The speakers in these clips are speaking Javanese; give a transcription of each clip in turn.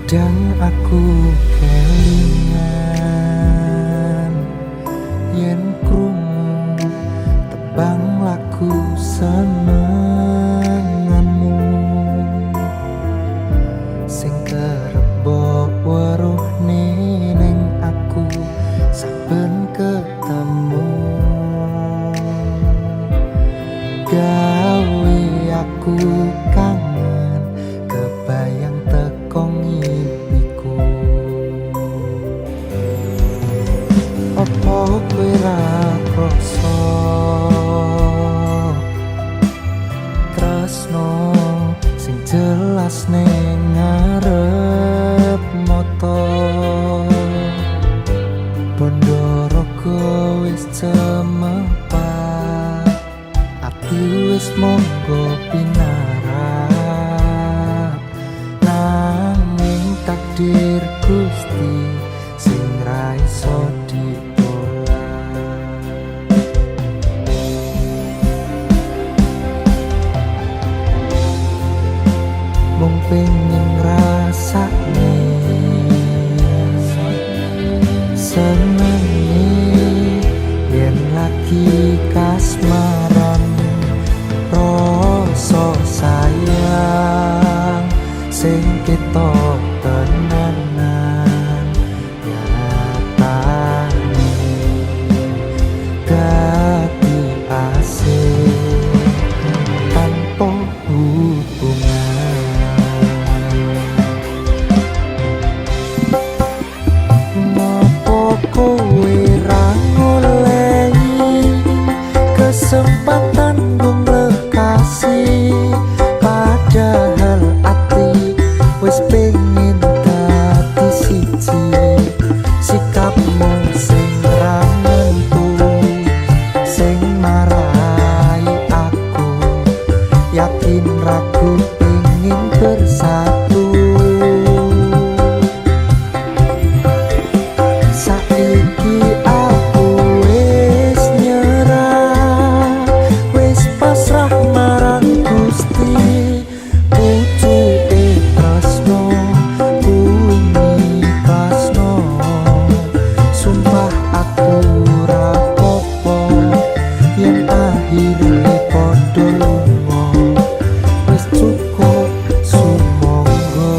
Kadang aku kelingan yen krungu tembang lagu senenganmu sing kerep weruh ning aku saben ketemu gawe aku kangen kebayang teko ngimpiku. Opo kowe ra krasa tresno sing jelas ning ngarep mata Ponorogo wis cemepat ati wis monggo pinarap nanging takdir Gusti sing ra iso ditolak. Mung pengen ngrasakne senenge yen lagi kasmaran rasa sayang sing ketok tenanan nyatane dadi asing tanpa hubungan. Ngopo kowe ra ngolehi kesempatan dong lekasih padahal ati wis pengen dadi siji sikapmu sing ra nentu sing marai aku yakin ragu pengen bersatu. Saiki aku wis nyerah wis pasrah marang Gusti pucuke tresno kuwi tresno sumpah aku ora apa yen akhire padha lunga wis cukup sumangga.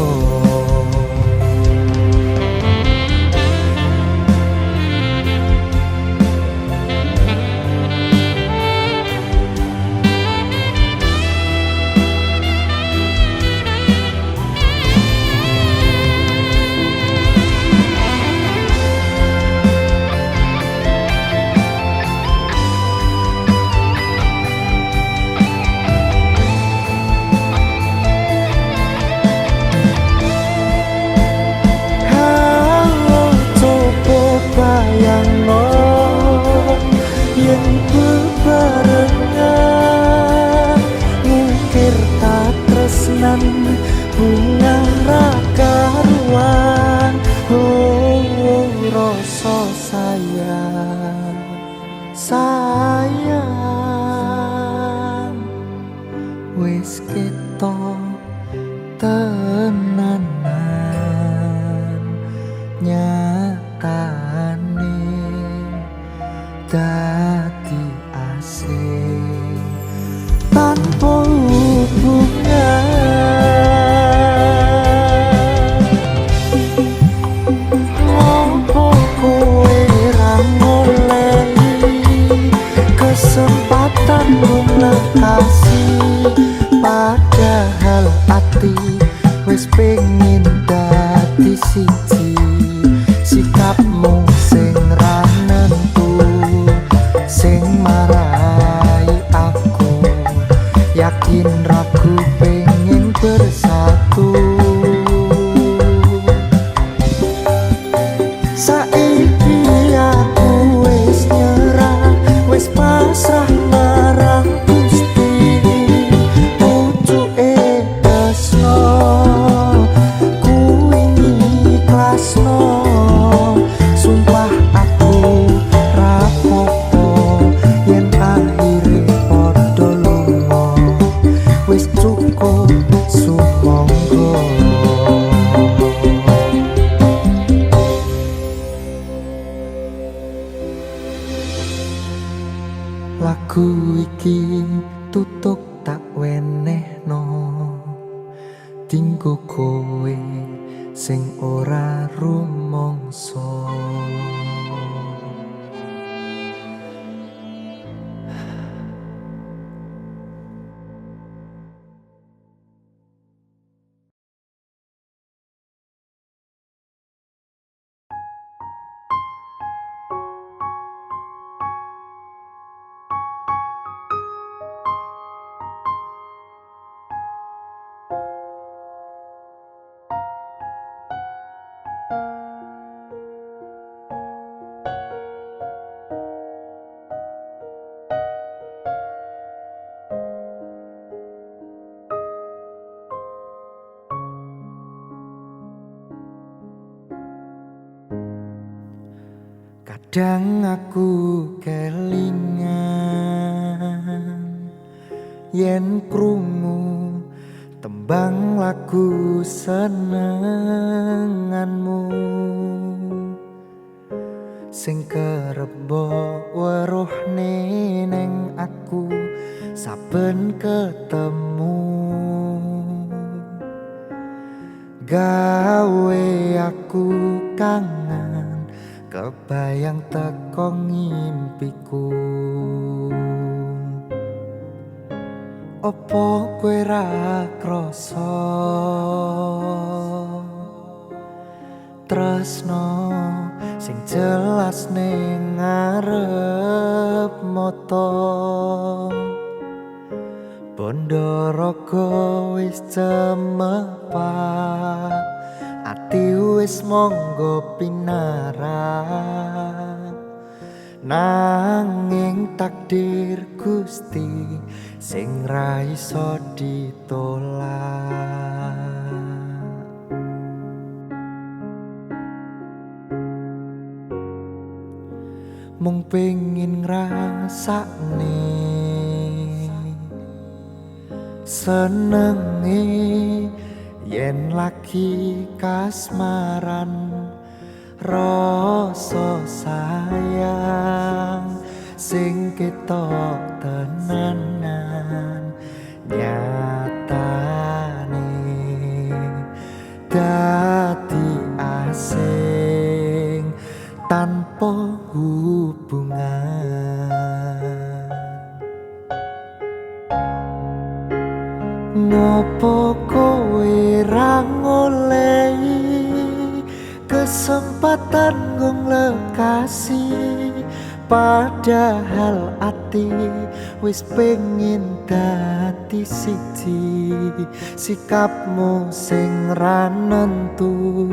Bayangno yen bebarengan ngukir tak tresnan bunga ra karuan rasa sayang wis ketok tenanan nyatane dadi asing tanpa hubungan. Ngopo kowe ra ngolehi kesempatan dong lekasih padahal ati wis pengen dadi siji sikapmu sing ra nentu sing marai aku yakin ragu pengen bersatu. Saiki aku wis nyerah wis pasrah marang Gusti pucuke tresno kuwi tresno sumpah aku rapopo yen akhire padha lunga wis cukup tutuk tak wenehno tinggo kowe sing ora rumangsa. Kadang aku kelingan yen krungu tembang lagu senenganmu sing kerep weruh ning aku saben ketemu, gawe aku kangen kebayang teko ngimpiku. Opo kowe ra krasa tresno sing jelas ning ngarep mata, bondo raga wis cemepak, ati wis monggo pinarah, nanging takdir Gusti sing ra iso ditolak. Mung pengin ngrasakne senenge yen lagi kasmaran, rasa sayang sing ketok tenanan nyatane dadi asing tanpa hubungan. Ngopo kowe ra ngolehi kesempatan ngong lekasi, padahal ati wis pengin dadi siji. Sikapmu sing ra nentu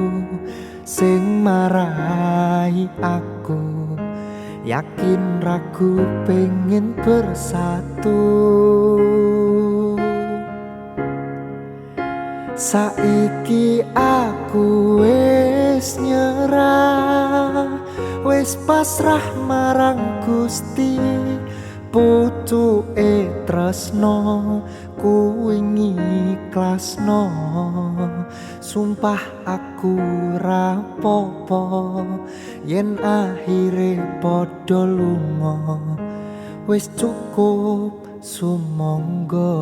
sing marai aku yakin ragu pengen bersatu. Saiki aku wis nyerah, wis pasrah marang Gusti, putuke tresno kuwi ngiklasno. Sumpah aku ra apa-apa yen akhire padha lunga, wis cukup sumangga.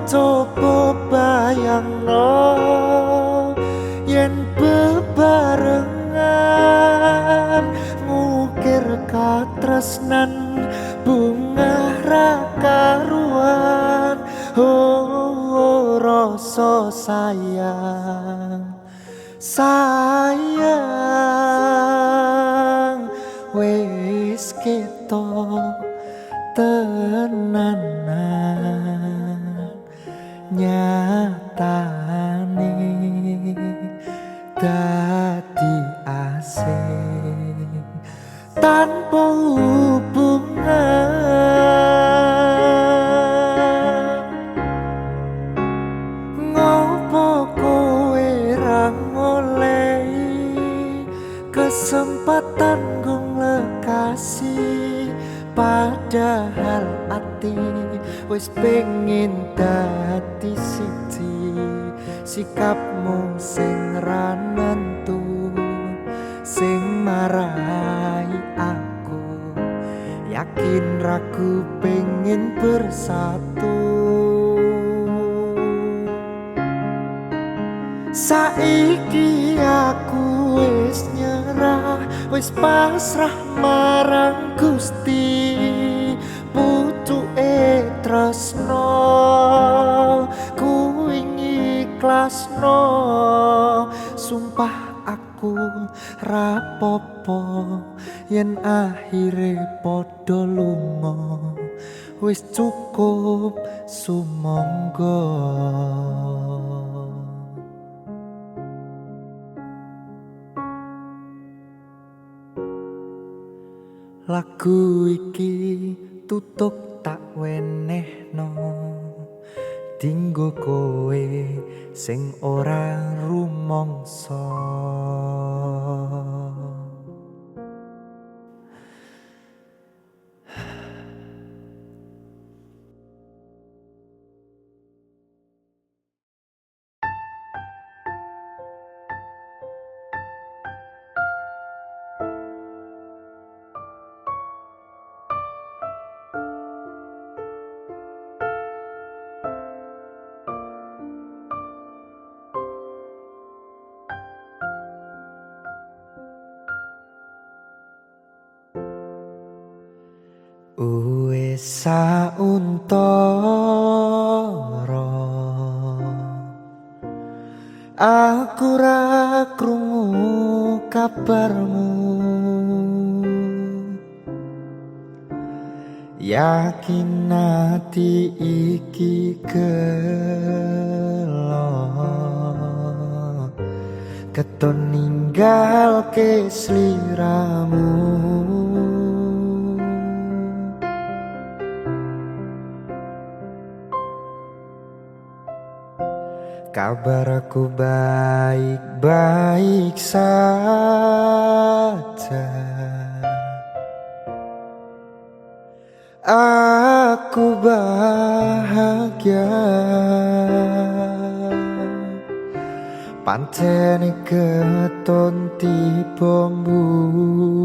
Coba bayangno yen bebarengan ngukir katresnan bunga ra karuan. Oh, rasa sayang sayang wis ketok tenanan nyatane dadi asing tanpa hubungan. Ngopo kowe ra ngolehi kesempatan gong lekasi, padahal ati wis pengin dadi siji. Sikapmu sing ra nentu sing marai aku yakin ragu pengen bersatu. Saiki aku wis nyerah, wis pasrah marang Gusti. Putuke tresno kuwi ikhlasno, sumpah aku rapopo yen akhire padha lunga. Wis cukup sumangga. Lagu iki tutuk tak wenehno dinggo kowe sing ora rumangsa. Wis sauntara aku ra krungu kabarmu, yakin ati iki gelo keton ninggalke sliramu. Kabar aku baik-baik saja. Aku bahagia. Pancene keton tiba mburi,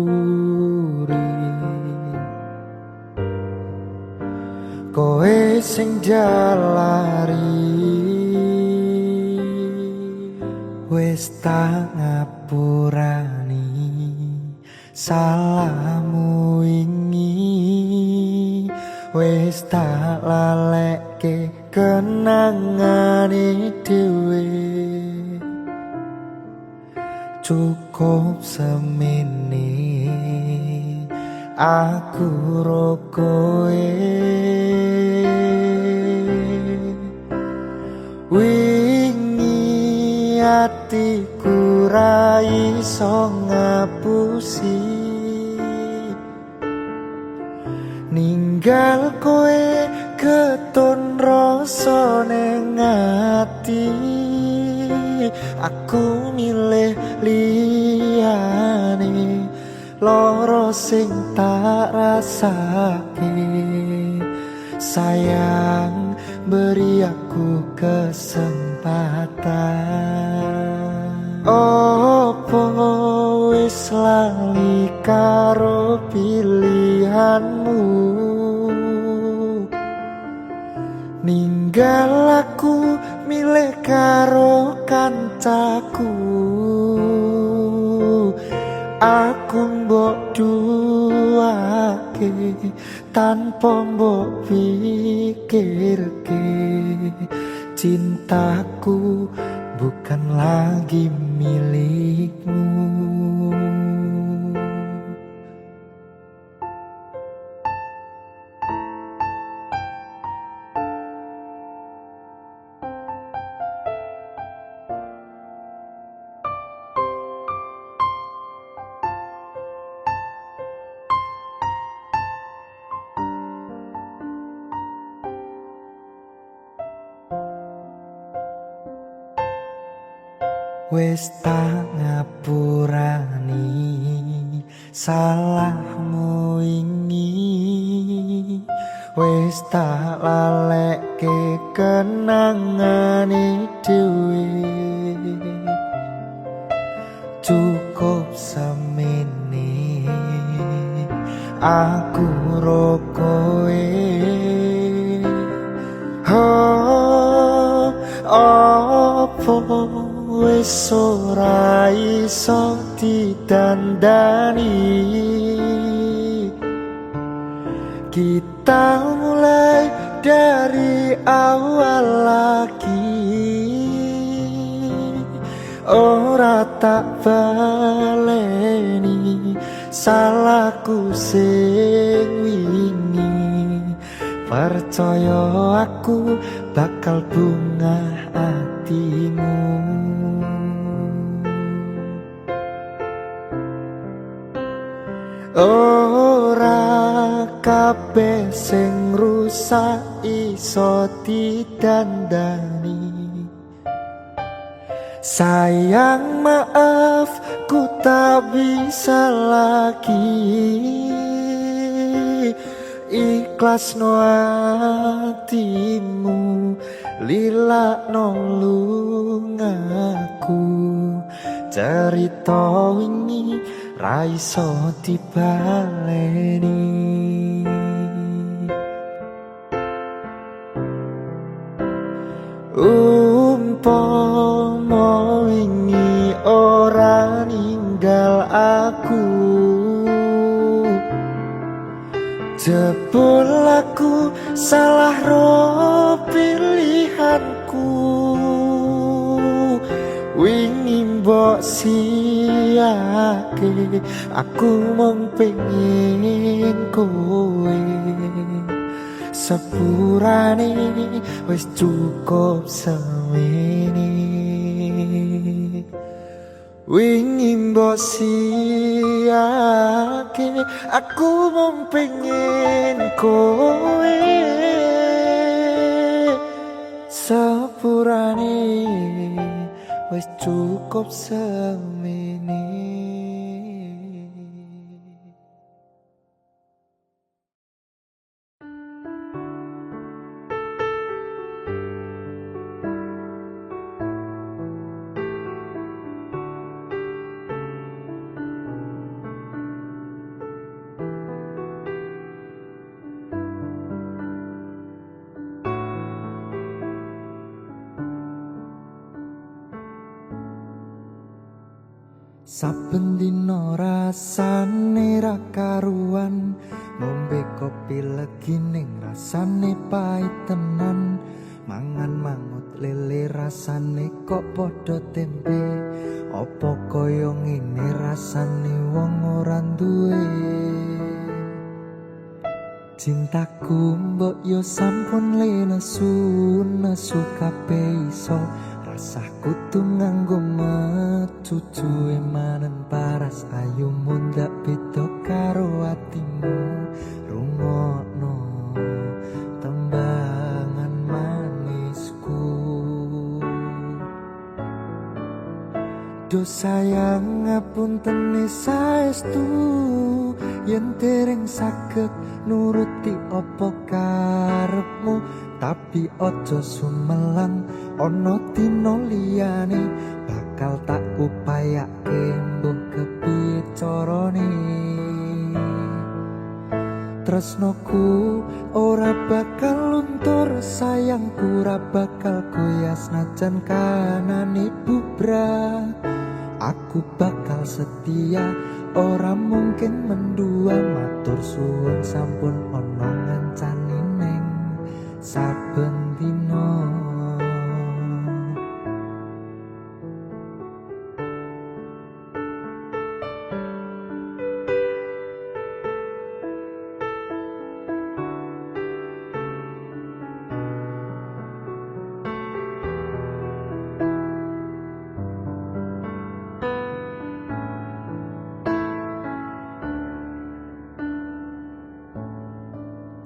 kowe sing jalari. Wis tak ngapurani salahmu wingi, wis tak lalekke kenangane dhewe. Cukup semene aku ro kowe, atiku ra iso ngapusi ninggal kowe keton rasa ning ati. Aku milih liyane loro sing tak rasake. Sayang beri aku kesempatan. Opo wis lali karo pilihanmu, ninggal aku milih karo kancaku. Aku mbok duwake tanpa mbok pikirke. Cintaku bukan lagi milikmu. Wis tak ngapurani salahmu wingi, wis tak lalekke kenangane dhewe. Cukup semene aku ro kowe. Oh, opo wis ora iso ditandani. Kita mulai dari awal lagi. Ora tak baleni salahku sing wingi. Percaya aku bakal bungah hatimu. Ora kabeh sing rusak iso ditandani. Sayang maaf ku tak bisa lagi. Ikhlas no hatimu, lila no lungaku. Cerita wingi ra iso dibaleni. Umpama wingi ora ninggal aku, jebul aku salah ro pilihanku. Wingi mbok siake, aku mung pengen kowe. Sepurane wis cukup semene. Wingi mbok siake, aku mung pengen kowe. Sepurane wis cukup semene. Saben dina rasane ra karuan, ngombe kopi legi ning rasane pahit tenan. Mangan mangut lele rasane kok padha tempe. Apa kaya ngene rasane wong ora duwe. Cintaku mbok yo sampun lenesu, nesu kabeh iso. Rasah kudu nganggo metu manen paras ayu mundak beda karo atimu. Rungokno tembangan manisku. Do sayang ngapunten saestu, yen dereng saged nuruti apa karepmu. Tapi ojo sumelang, ono dina liyane bakal tak upayake mbuh kepiye carane. Tresnoku ora bakal luntur, sayangku ora bakal goyah senajan kanane bubrah. Aku bakal setia, ora mungkin mendua. Matur suwun sampun ono ngancani neng saben dina.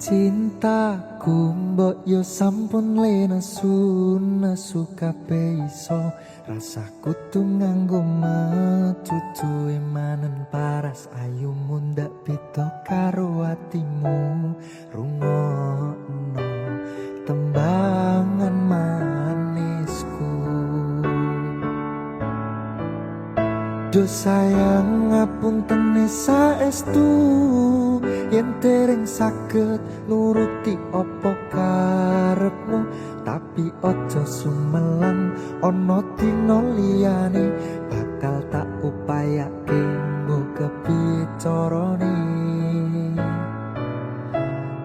Cintaku mbok yo sampun le nesu kabeh iso rasaku tuh nganggo metutu emanen paras ayumu ndak beda karo atimu rungokno tembangan manisku. Do sayang ngapunten saestu yen dereng saged nuruti apa karepmu, tapi ojo sumelang ana dina liyane bakal tak upayake nggo kepiye carane.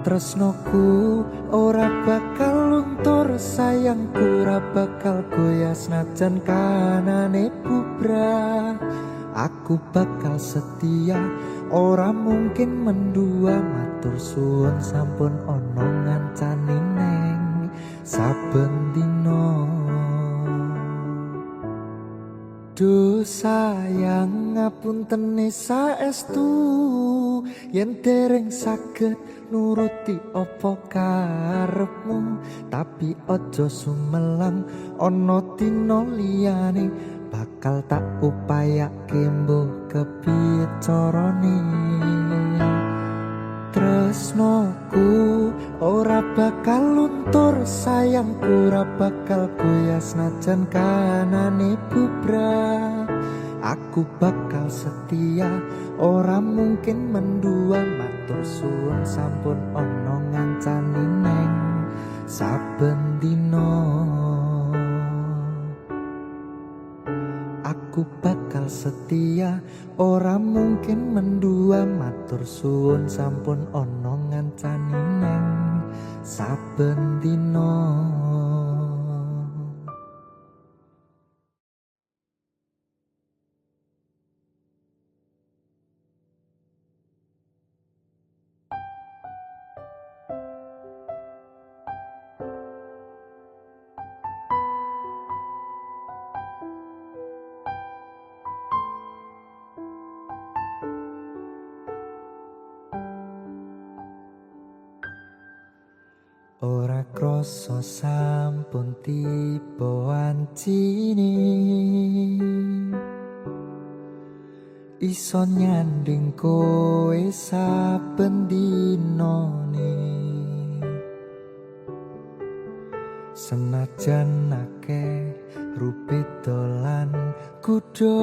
Tresnoku ora bakal luntur, sayangku ora bakal goyah senajan kanane bubrah. Aku bakal setia, ora mungkin mendua. Matur suwun sampun ana ngancani neng saben dina. Duh sayang ngapunten saestu yen dereng saged nuruti apa karepmu, tapi ojo sumelang ana dina liyane bakal tak upayake mbuh kepiye carane. Tresnoku ora bakal luntur, sayangku ora bakal goyah senajan kanane bubrah. Aku bakal setia, ora mungkin mendua. Matur suwun sampun ana ngancani neng saben dina. Aku bakal setia, ora mungkin mendua. Matur suwun sampun ana ngancani neng saben dina. Ora krasa sampun tiba wancine iso nyanding kowe saben dinane. Senajan akeh rupi dolan kudo,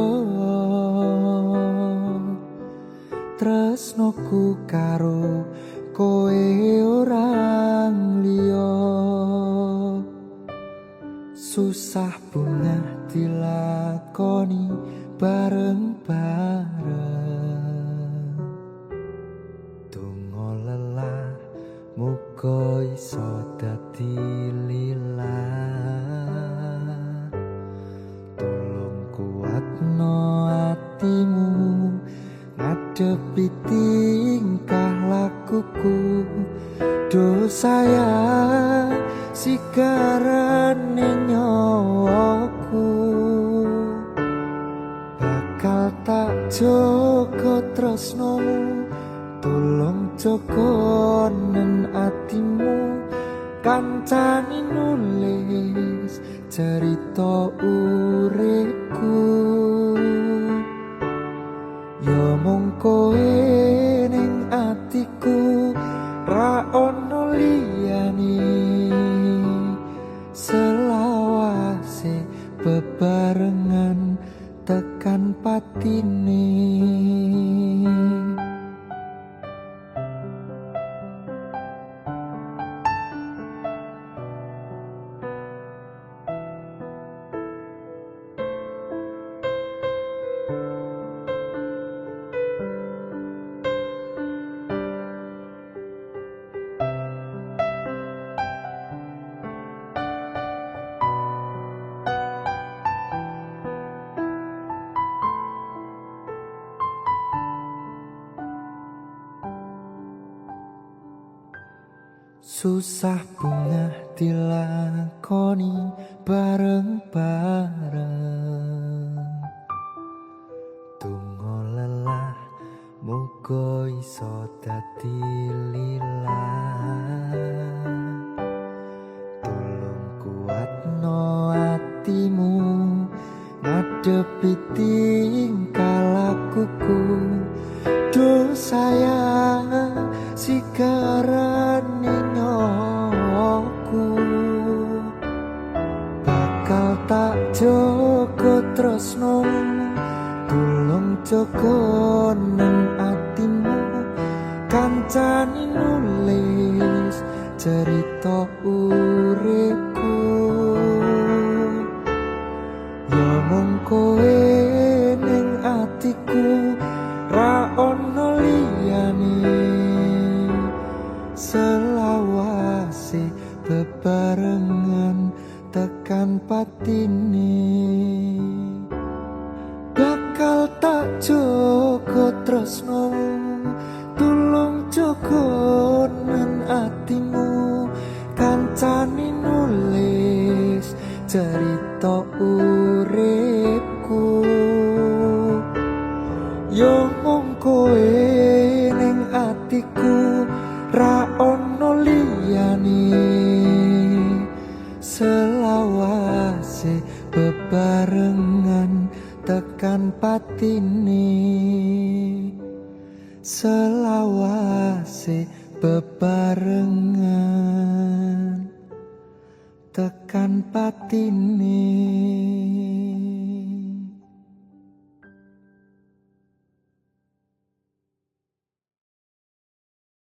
tresnoku karo kowe orang liya. Susah bunga dilakoni bareng-bareng, donga lelah muga iso dadi lillah. Tolong kuatno atimu ngadepi tingkah lakuku. Do sayang sigarane nyawaku bakal tak jaga tresnomu. Tolong jaga nen atimu, kancani nulis cerita uripku. Ya mung kowe ning atiku, ra ono liyane. Selawase bebarengan tekan patine. Susah bunga dilakoni bareng-bareng, donga lelah muga uga iso dadi lillah. Tolong kuatno atimu ngadepi tingkah lakuku. Duh sayang sigarane nyoku, bakal tak jogo tresno. Tulung jogo nang atimu, kancani nulis cerita uripku. Ya mung kowe ning atiku, ra ono liyane. Selawase bebarengan tekan patine, bakal tak jogo tresno. Tulung jogo nan atimu, kancani nulis cerita uripku. Yo mung kowe ning atiku, ra ono liyane. Selawase bebarengan tekan patine, selawase bebarengan tekan patine.